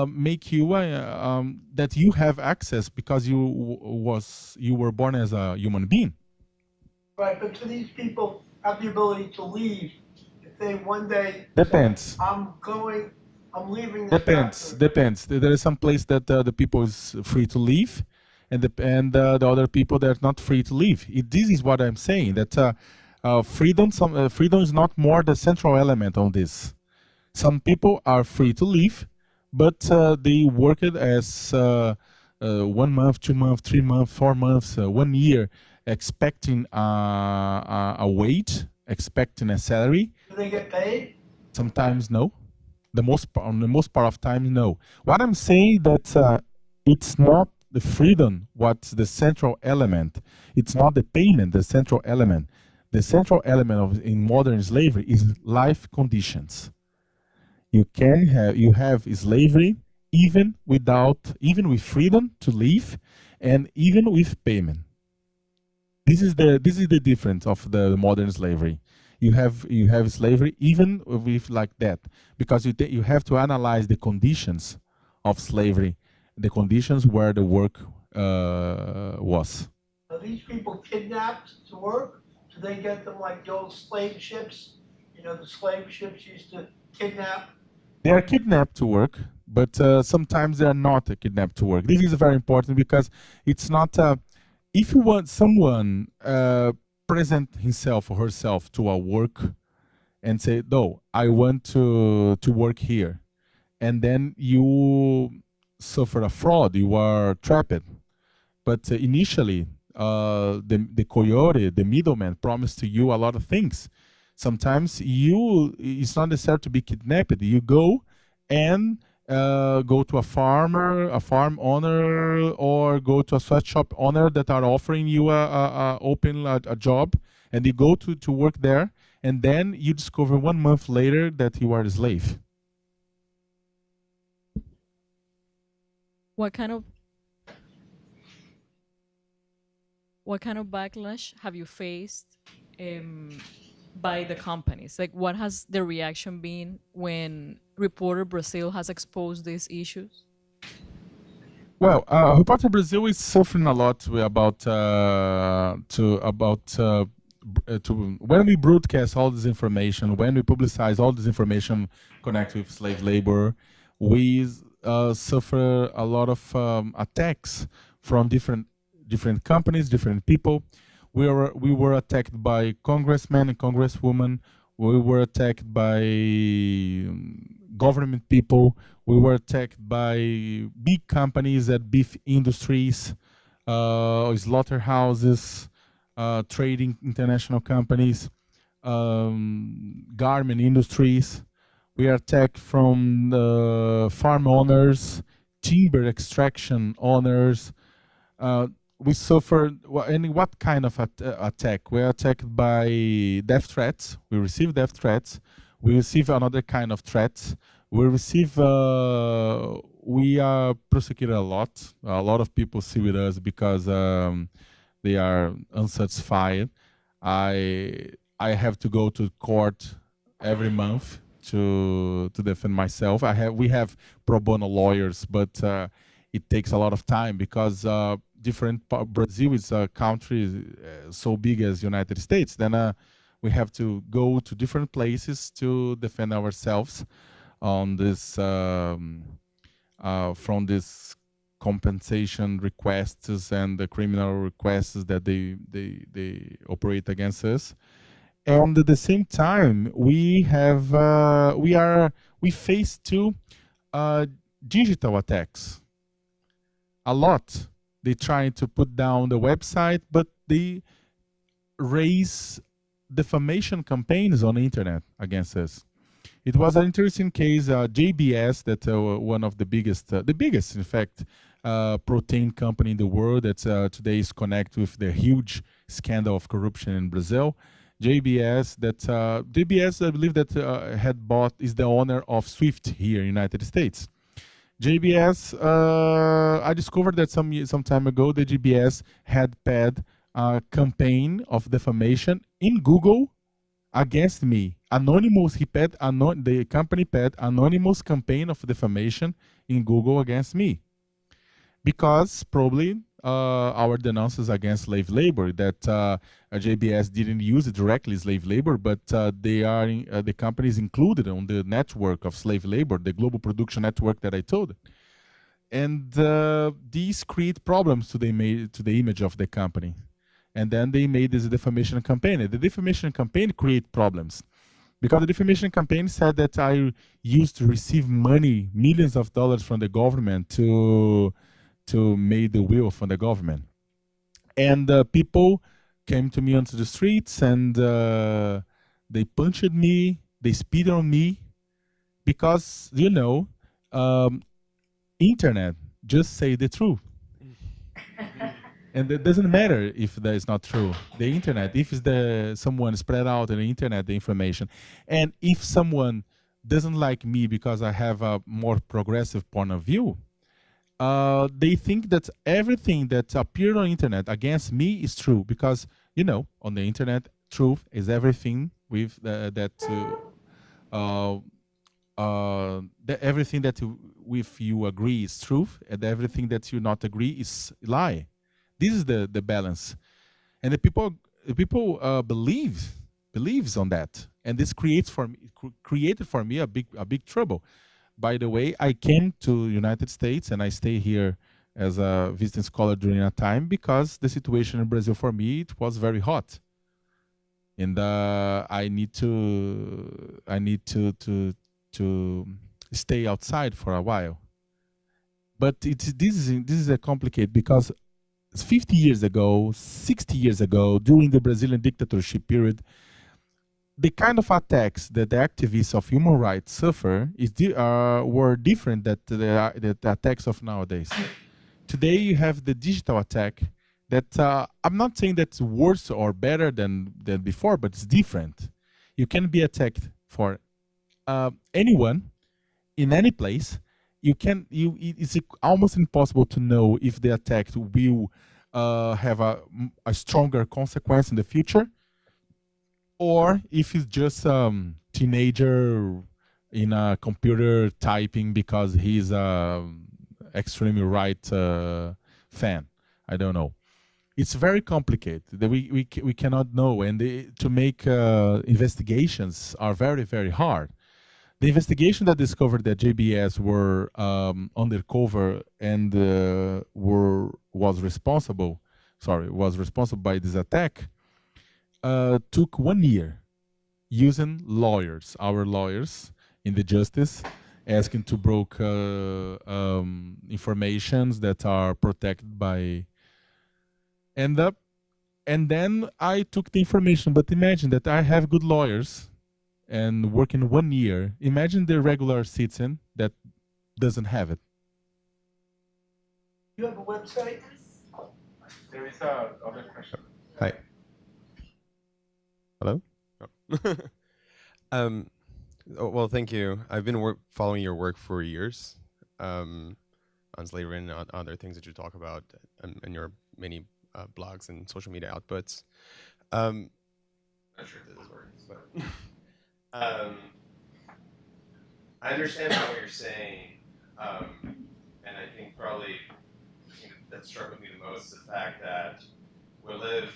make you that you have access because you were born as a human being. Right, but do these people have the ability to leave if they one day Depends. say, I'm leaving this Depends. There is some place that the people is free to leave, and the other people that are not free to leave. This is what I'm saying. That freedom is not more the central element on this. Some people are free to leave, but they work it as 1 month, 2 months, 3 months, 4 months, 1 year, expecting a wage, expecting a salary. Do they get paid? Sometimes no. The most part of time, no. What I'm saying that it's not the freedom what's the central element. It's not the payment, the central element. The central element in modern slavery is life conditions. You have slavery even with freedom to live, and even with payment. This is the difference of the modern slavery. you have slavery even with like that, because you have to analyze the conditions of slavery, the conditions where the work was. Are these people kidnapped to work? Do they get them like the old slave ships? You know, the slave ships used to kidnap. They are kidnapped to work, but sometimes they are not kidnapped to work. This is very important because it's not. If you want someone present himself or herself to a work and say, "No, I want to work here," and then you suffer a fraud, you are trapped. But initially, the coyote, the middleman, promised to you a lot of things. Sometimes it's not necessary to be kidnapped. You go and go to a farmer, a farm owner, or go to a sweatshop owner that are offering you a job, and you go to work there, and then you discover 1 month later that you are a slave. What kind of backlash have you faced by the companies? Like, what has the reaction been when Reporter Brazil has exposed these issues? Well, Reporter Brazil is suffering a lot when we broadcast all this information, when we publicize all this information connected with slave labor, we suffer a lot of attacks from different companies, different people. We were attacked by congressmen and congresswomen. We were attacked by government people. We were attacked by big companies at beef industries, slaughterhouses, trading international companies, garment industries. We are attacked from farm owners, timber extraction owners. We suffered, and what kind of attack? We are attacked by death threats. We receive death threats. We receive another kind of threats. We are prosecuted a lot. A lot of people see with us because they are unsatisfied. I have to go to court every month to defend myself. We have pro bono lawyers, but it takes a lot of time because Brazil is a country so big as United States. Then we have to go to different places to defend ourselves on this from this compensation requests and the criminal requests that they operate against us. And at the same time, we face two digital attacks. A lot. They try to put down the website, but they raise defamation campaigns on the internet against us. It was an interesting case. JBS, that one of the biggest, in fact, protein company in the world that today is connected with the huge scandal of corruption in Brazil. JBS, I believe that is the owner of Swift here in the United States. JBS, I discovered that some time ago, the JBS had paid a campaign of defamation in Google against me. Anonymous, the company paid anonymous campaign of defamation in Google against me. Because probably our denounces against slave labor, that JBS didn't use it directly slave labor, but the company is included on the network of slave labor, the global production network that I told. And these create problems to the image of the company. And then they made this defamation campaign. The defamation campaign create problems because the defamation campaign said that I used to receive money, millions of dollars from the government to make the will from the government. And people came to me onto the streets and they punched me, they spit on me because, internet just say the truth. And it doesn't matter if that is not true. The internet, if someone spread out on the internet the information, and if someone doesn't like me because I have a more progressive point of view, they think that everything that appeared on the internet against me is true because, on the internet, truth is everything with that everything that with you agree is truth, and everything that you not agree is lie. This is the balance, and the people believes on that, and this created for me a big trouble. By the way, I came to United States and I stay here as a visiting scholar during a time because the situation in Brazil for me it was very hot, and I need to stay outside for a while. But this is a complicated because 50 years ago, 60 years ago, during the Brazilian dictatorship period, the kind of attacks that the activists of human rights suffer were different than the attacks of nowadays. Today you have the digital attack that I'm not saying that's worse or better than before, but it's different. You can be attacked for anyone in any place. It's almost impossible to know if the attack will have a stronger consequence in the future, or if it's just teenager in a computer typing because he's a extremely right fan. I don't know. It's very complicated. We cannot know, and to make investigations are very, very hard. The investigation that discovered that JBS were undercover and was responsible by this attack took 1 year, using lawyers, our lawyers in the justice, asking to broke informations that are protected by. And then I took the information. But imagine that I have good lawyers and working 1 year. Imagine the regular citizen that doesn't have it. You have a website? There is another question. Hi. Hello? Oh. Well, thank you. I've been following your work for years on slavery and on other things that you talk about in your many blogs and social media outputs. Not sure if this works, but I understand what you're saying, and I think probably the thing that struck with me the most is the fact that we live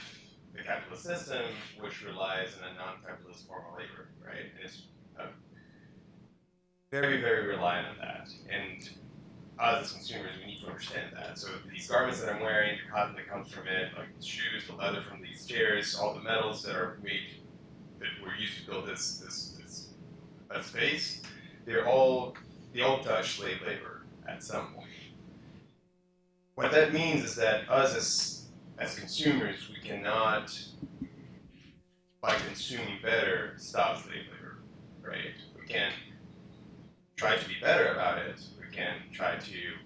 the capitalist system, which relies on a non-capitalist form of labor, right? And it's very, very reliant on that. And us as consumers, we need to understand that. So these garments that I'm wearing, the cotton that comes from it, like the shoes, the leather from these chairs, all the metals that are made, that were used to build this space, they all touch slave labor at some point. What that means is that us as consumers, we cannot, by consuming better, stop slave labor, right? We can try to be better about it. We can try to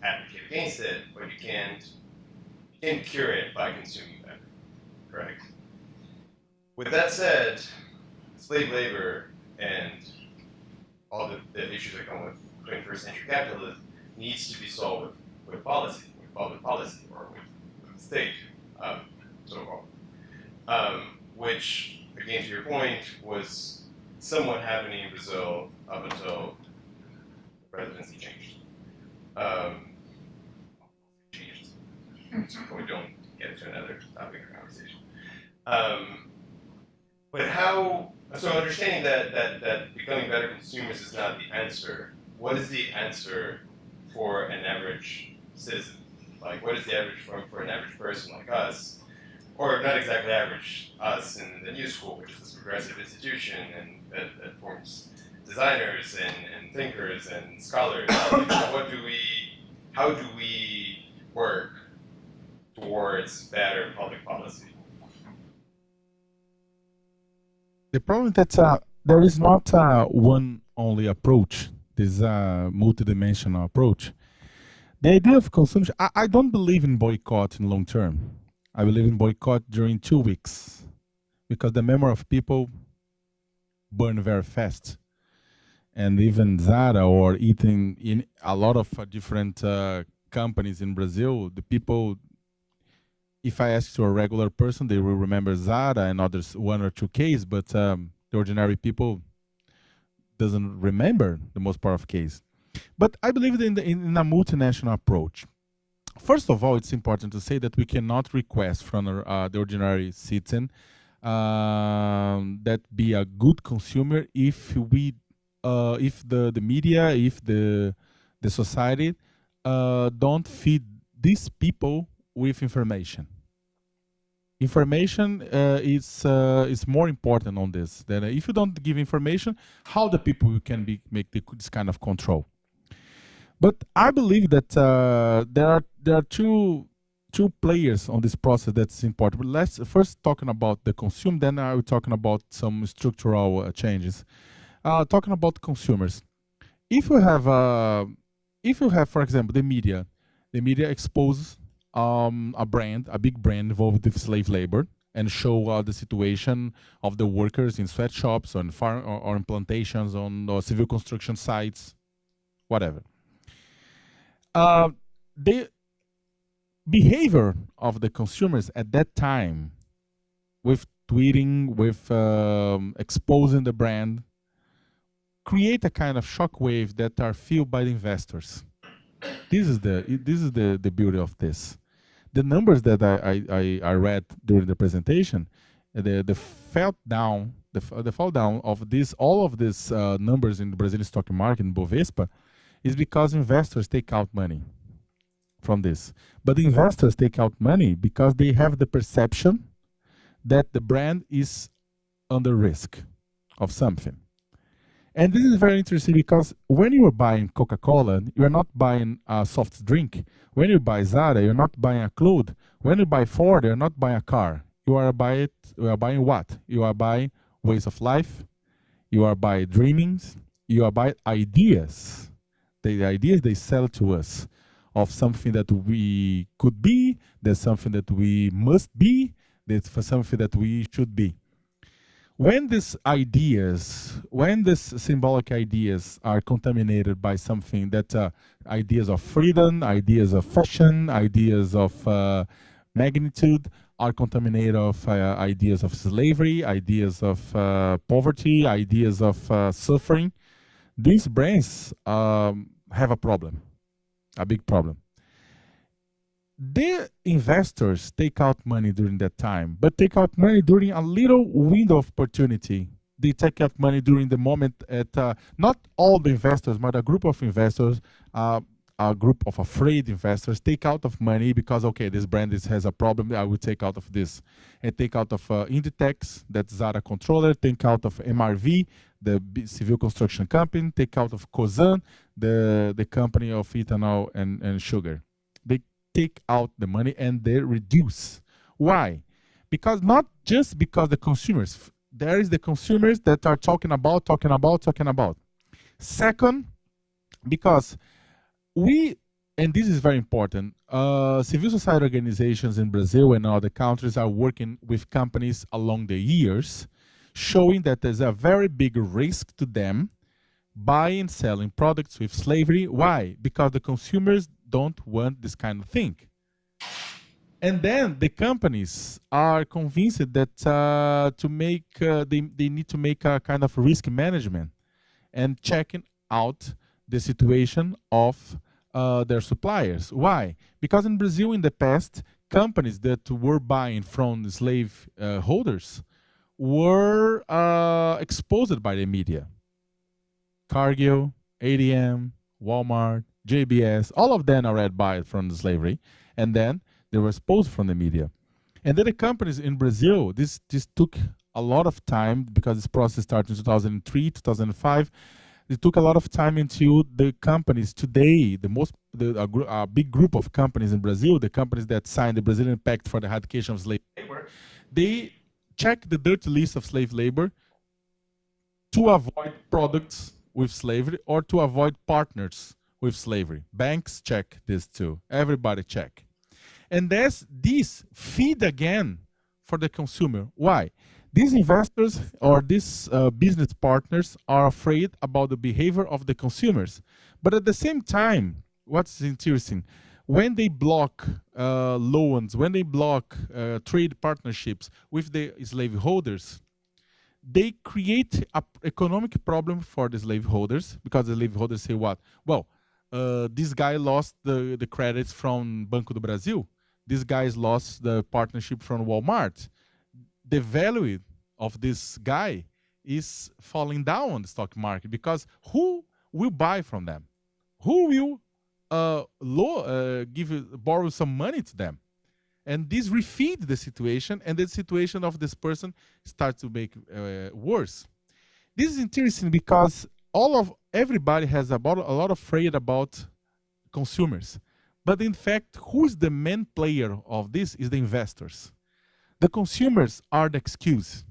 advocate against it, but you can't cure it by consuming better, correct? With that said, slave labor and all the issues that come with 21st century capitalism needs to be solved with policy, with public policy, or with the state, so-called. Which, again, to your point, was somewhat happening in Brazil up until the presidency changed. So we don't get to another topic of conversation. But so understanding that becoming better consumers is not the answer, what is the answer for an average citizen? Like, what is the average for an average person like us? Or not exactly average, us in the New School, which is this progressive institution and that forms designers and thinkers and scholars. How do we work towards better public policy? The problem is that there is not one only approach. This multidimensional approach. The idea of consumption, I don't believe in boycott in long term. I believe in boycott during 2 weeks because the memory of people burn very fast. And even Zara or eating in a lot of different companies in Brazil, the people if I ask to a regular person, they will remember Zara and others, one or two cases, but the ordinary people doesn't remember the most part of case. But I believe in a multinational approach. First of all, it's important to say that we cannot request from the ordinary citizen that be a good consumer if the media, if the society don't feed these people with information. Information is more important on this. Than if you don't give information, how the people can make this kind of control. But I believe that there are two players on this process that's important. But let's first talking about the consumer, then I will talking about some structural changes. Talking about consumers, if you have for example the media exposes a big brand involved with slave labor and show the situation of the workers in sweatshops, on farm or in plantations, on civil construction sites, whatever. The behavior of the consumers at that time, with tweeting, with exposing the brand, create a kind of shockwave that are felt by the investors. This is the beauty of this. The numbers that I read during the presentation, the fall down of all of these numbers in the Brazilian stock market, in Bovespa, is because investors take out money from this. But the investors take out money because they have the perception that the brand is under risk of something. And this is very interesting because when you are buying Coca-Cola, you are not buying a soft drink. When you buy Zara, you're not buying a cloth. When you buy Ford, you're not buying a car. You are buying what? You are buying ways of life. You are buying dreamings. You are buying ideas. The ideas they sell to us of something that we could be, there's something that we must be, there's something that we should be. When these symbolic ideas are contaminated by something that ideas of freedom, ideas of fashion, ideas of magnitude are contaminated of ideas of slavery, ideas of poverty, ideas of suffering, these brands have a problem, a big problem. The investors take out money during that time, but take out money during a little window of opportunity. They take out money during the moment not all the investors, but a group of investors, a group of afraid investors take out of money because, okay, this brand has a problem, I will take out of this. And take out of Inditex, that's Zara controller, take out of MRV, the civil construction company, take out of Cosan, the company of ethanol and sugar. They take out the money and they reduce. Why? Because not just because the consumers, there is the consumers that are talking about. Second, because and this is very important, civil society organizations in Brazil and other countries are working with companies along the years, showing that there's a very big risk to them buying and selling products with slavery. Why? Because the consumers don't want this kind of thing. And then the companies are convinced that they need to make a kind of risk management and checking out the situation of their suppliers. Why? Because in Brazil in the past, companies that were buying from the slave holders were exposed by the media. Cargill, ADM, Walmart, JBS, all of them are already bought from the slavery, and then they were exposed from the media. And then the companies in Brazil, this took a lot of time because this process started in 2003, 2005. It took a lot of time until the companies today, a big group of companies in Brazil, the companies that signed the Brazilian Pact for the Eradication of Slave Labor, they check the dirty list of slave labor to avoid products with slavery or to avoid partners with slavery. Banks check this too. Everybody check. And this feed again for the consumer. Why? These investors or these business partners are afraid about the behavior of the consumers. But at the same time, what's interesting, when they block loans, when they block trade partnerships with the slaveholders, they create an economic problem for the slaveholders, because the slaveholders say what? Well, this guy lost the credits from Banco do Brasil. This guy's lost the partnership from Walmart. The value of this guy is falling down on the stock market, because who will buy from them? Who will borrow some money to them? And this refeed the situation, and the situation of this person starts to make worse. This is interesting because everybody has a lot of afraid about consumers, but in fact, who's the main player of this is the investors. The consumers are the excuse.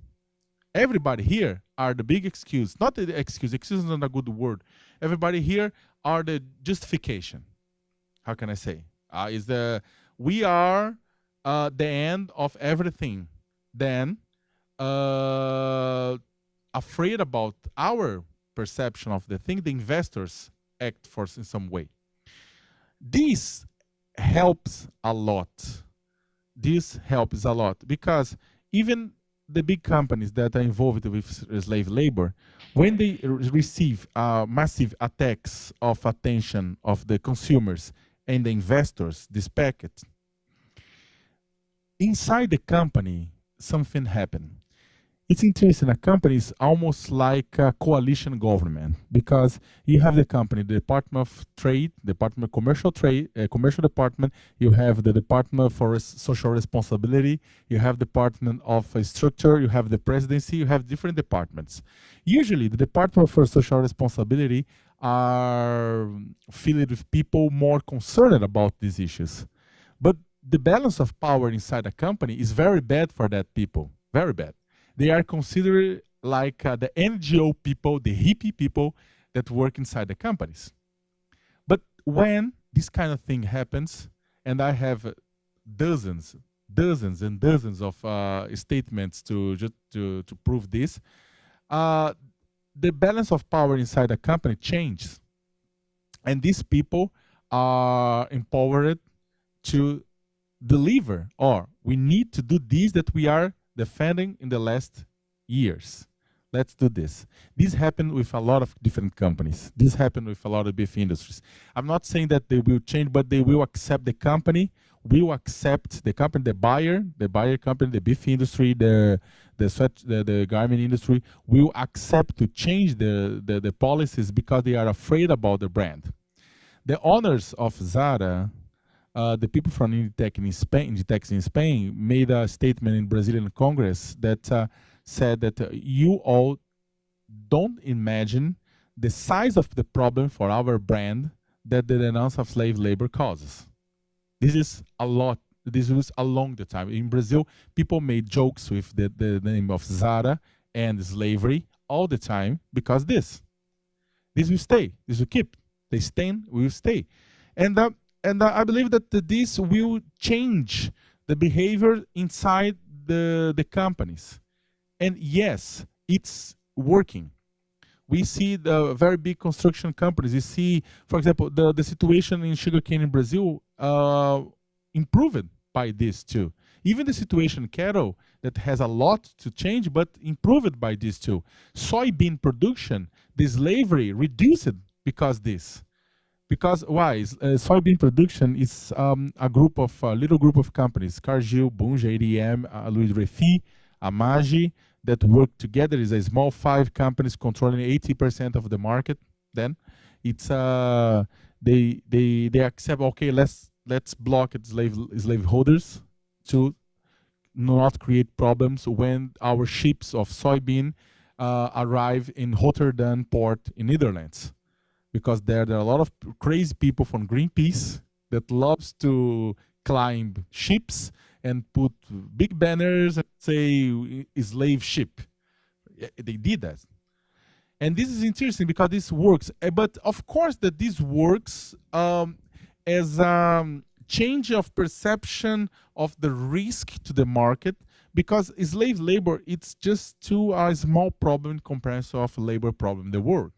Everybody here are the big excuse, not the excuse. Excuse is not a good word. Everybody here are the justification. How can I say? We are the end of everything. Then, afraid about our perception of the thing, the investors act for in some way. This helps a lot. This helps a lot because even the big companies that are involved with slave labor, when they receive massive attacks of attention of the consumers and the investors, this packet, inside the company, something happened. It's interesting. A company is almost like a coalition government because you have the company, the Department of Trade, Department of Commercial Trade, Commercial Department. You have the Department for Social Responsibility. You have Department of Structure. You have the Presidency. You have different departments. Usually, the Department for Social Responsibility are filled with people more concerned about these issues. But the balance of power inside a company is very bad for that people. Very bad. They are considered like the NGO people, the hippie people that work inside the companies. But when this kind of thing happens, and I have dozens and dozens of statements to prove this, the balance of power inside a company changes. And these people are empowered to deliver, or we need to do this that we are defending in the last years. Let's do this. This happened with a lot of different companies. This happened with a lot of beef industries. I'm not saying that they will change, but they will accept the company, will accept the company, the buyer company, the beef industry, the garment industry will accept to change the policies because they are afraid about the brand. The owners of Zara, the people from Inditex in Spain made a statement in Brazilian Congress that said that you all don't imagine the size of the problem for our brand that the denounce of slave labor causes. This is a lot. This was along the time. In Brazil, people made jokes with the name of Zara and slavery all the time because this will stay. This will keep. They stand, will stay. And I believe that this will change the behavior inside the companies. And yes, it's working. We see the very big construction companies. You see, for example, the situation in sugarcane in Brazil improved by this too. Even the situation in cattle that has a lot to change, but improved by this too. Soybean production, the slavery reduced because this. Because why? Soybean production is a little group of companies: Cargill, Bunge, ADM, Louis Refi, Amagi, that work together. Is a small 5 companies controlling 80% of the market. Then it's they accept, okay, let's block slaveholders to not create problems when our ships of soybean arrive in Rotterdam port in Netherlands. Because there are a lot of crazy people from Greenpeace that loves to climb ships and put big banners and say slave ship. They did that. And this is interesting because this works. But of course that this works as a change of perception of the risk to the market, because slave labor, it's just too a small problem in comparison of labor problem in the world.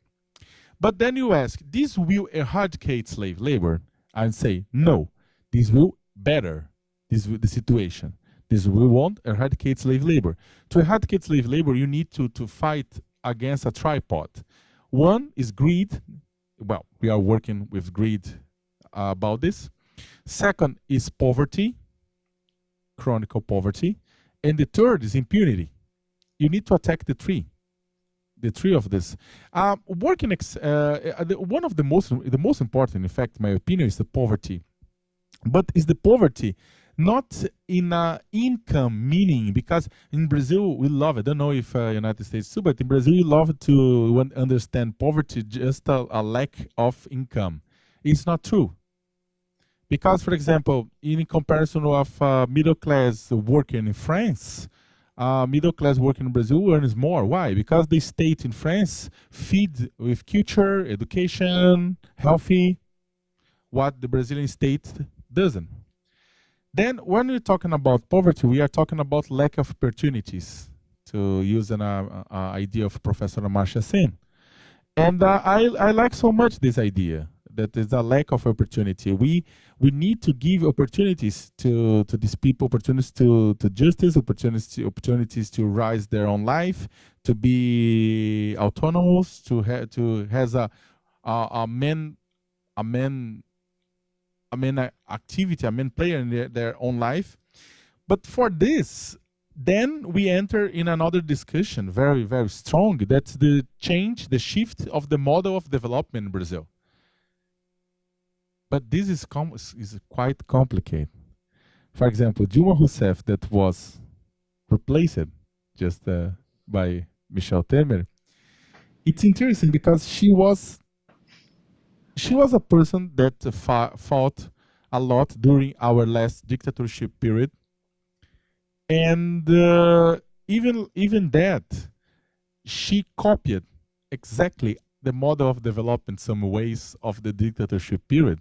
But then you ask, this will eradicate slave labor? I'd say no. This will better the situation. This will won't eradicate slave labor. To eradicate slave labor, you need to fight against a tripod. One is greed. Well, we are working with greed about this. Second is poverty, chronic poverty. And the third is impunity. You need to attack the tree of this. One of the most important, in fact, in my opinion, is the poverty. But is the poverty not in income meaning? Because in Brazil we love it. I don't know if United States too, but in Brazil we love to understand poverty just a lack of income. It's not true. Because, for example, in comparison of middle class working in France, middle class working in Brazil earns more. Why? Because the state in France feed with culture, education, healthy, what the Brazilian state doesn't. Then when we're talking about poverty, we are talking about lack of opportunities, to use an idea of Professor Amartya Sen. And I like so much this idea that there's a lack of opportunity. We need to give opportunities to these people, opportunities to justice, opportunities to rise their own life, to be autonomous, to has a main activity, a main player in their own life. But for this, then we enter in another discussion, very, very strong. That's the change, the shift of the model of development in Brazil. But this is quite complicated. For example, Dilma Rousseff, that was replaced just by Michel Temer. It's interesting because she was a person that fought a lot during our last dictatorship period. And even that, she copied exactly the model of development, some ways of the dictatorship period.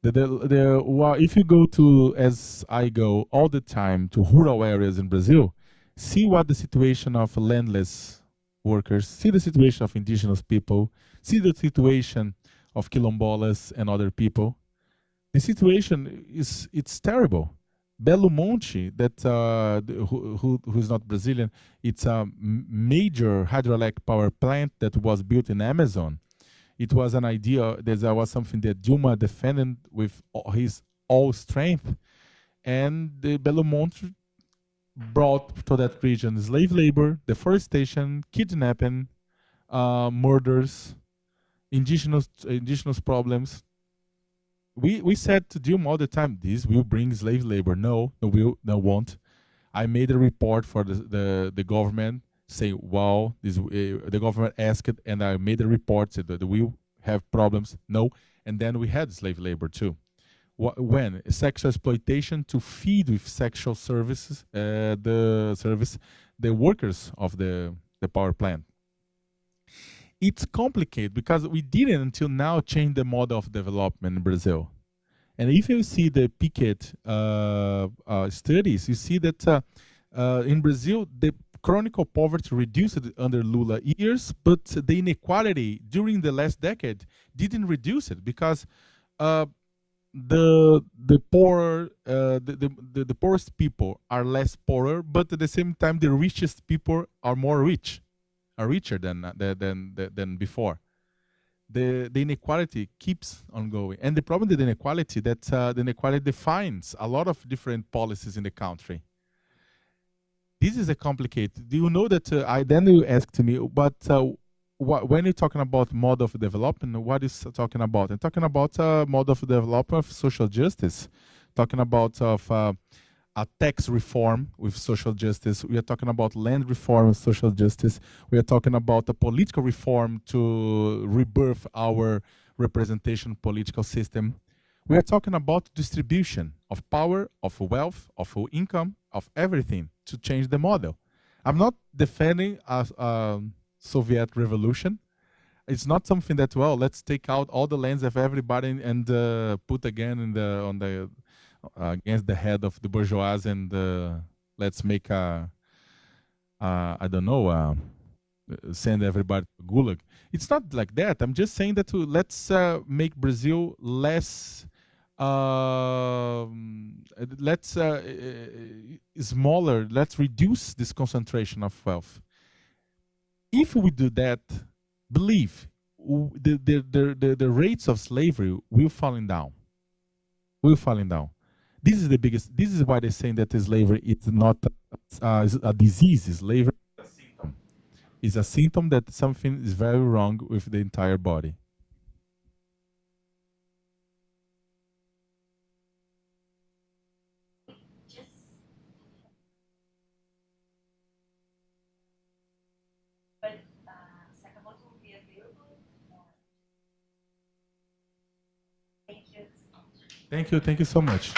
If you go to, as I go all the time, to rural areas in Brazil, see what the situation of landless workers, see the situation of indigenous people, see the situation of quilombolas and other people. The situation it's terrible. Belo Monte, that who's not Brazilian, it's a major hydroelectric power plant that was built in Amazon. It was an idea, there was something that Dilma defended with his all strength, and the Belo Monte brought to that region slave labor, deforestation, kidnapping, murders, indigenous problems. We said to Dilma all the time, this will bring slave labor. No, won't. I made a report for the government, say, wow, the government asked it, and I made a report, said that we have problems. No, and then we had slave labor too. When? Sexual exploitation to feed with sexual services, the workers of the power plant. It's complicated because we didn't until now change the model of development in Brazil. And if you see the Piquet studies, you see that in Brazil, the chronic poverty reduced under Lula years, but the inequality during the last decade didn't reduce it because the poorer, the poorest people are less poorer, but at the same time, the richest people are more rich. Are richer than before. The inequality keeps on going, and the problem with the inequality that the inequality defines a lot of different policies in the country. This is a complicated. Do you know that? Then you asked me, but when you're talking about model of development, what is talking about? I'm talking about model of development of social justice, talking about a tax reform with social justice. We are talking about land reform with social justice. We are talking about a political reform to rebirth our representation political system. We are talking about distribution of power, of wealth, of income, of everything to change the model. I'm not defending a Soviet revolution. It's not something that, well, let's take out all the lands of everybody and put again on the against the head of the bourgeoisie and let's make I don't know, send everybody to Gulag. It's not like that. I'm just saying that let's make Brazil less let's smaller. Let's reduce this concentration of wealth. If we do that, believe the rates of slavery will falling down. Will falling down. This is the biggest. This is why they're saying that slavery is not a disease. Slavery is a symptom. It's a symptom that something is very wrong with the entire body. But Sakamoto will be available. Thank you. Thank you. Thank you so much.